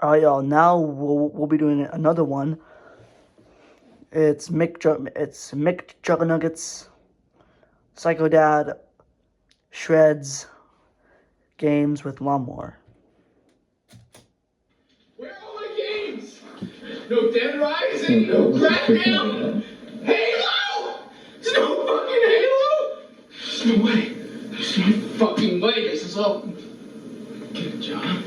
Alright, y'all. Now we'll be doing another one. It's McJuggerNuggets, Psycho Dad, Shreds, games with lawnmower. Where are all my games? No Dead Rising, no Crackdown, Halo! There's no fucking Halo! There's no way. There's no fucking way. This is all. Get a job.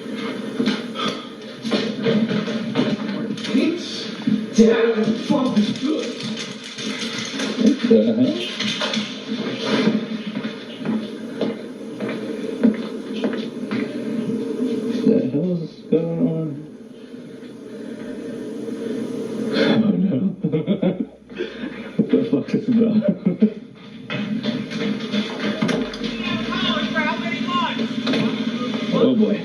Games? Dad, what the fuck is good? What the hell? What the hell is going on? Oh no. What the fuck is this about? Oh boy.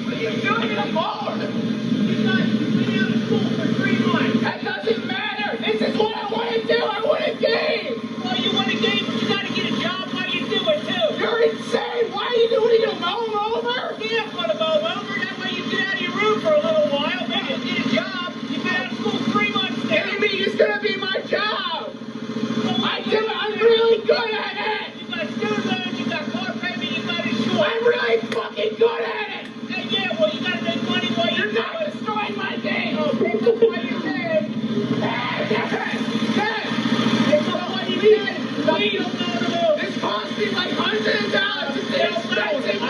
What are you doing in a bar? You've been out of school for 3 months. That doesn't matter. This is what I want to do. I want a game. Well, you want a game, but you got to get a job while you do it, too. You're insane. Why are you doing it? You mow them over? Yeah, I'm going to mow them over. That way you get out of your room for a little while. Maybe you'll get a job. You've been out of school 3 months now. Maybe it's going to be my job. Well, I do it. I'm really good at it. You got student loans. You got car payment. You got insurance. I'm really fucking good at it. Yeah, well, you gotta make money while you're not destroying my game! Oh, pick up what you did! Dad! Pick up what you did! Please don't know to move! This cost me like $100 to stay expensive! I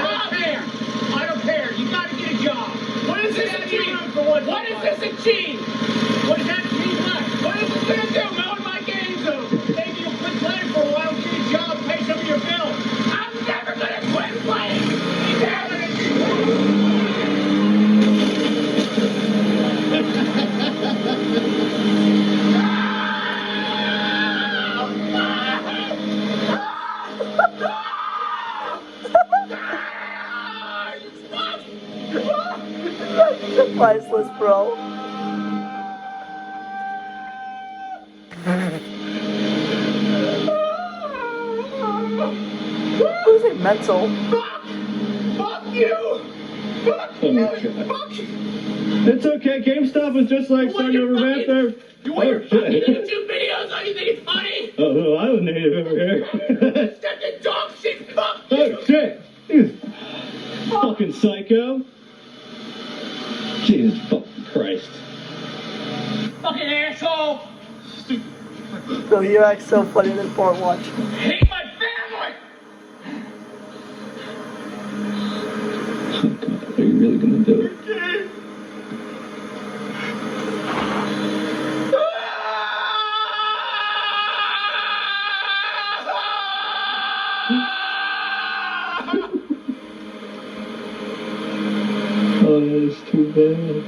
don't care! You gotta get a job! What does this achieve? What does this achieve? What does that mean? What is this gonna do? Mowing my game zone! Maybe you'll quit playing for a while, get a job, pay some of your bills! I'm never gonna quit playing! You never Priceless, bro. Losing mental. Fuck you! Fuck you! Fuck you! It's okay, GameStop was just like starting over after. You want your fucking YouTube videos? Oh, you think it's funny? Oh, I was native over here. Stuck in dog shit! Fuck you! Oh shit! Fucking psycho. Jesus fucking Christ. Fucking asshole! Stupid. So you act so funny in part watch. Hate my family! Oh God, are you really gonna do it? Oh, that is too bad.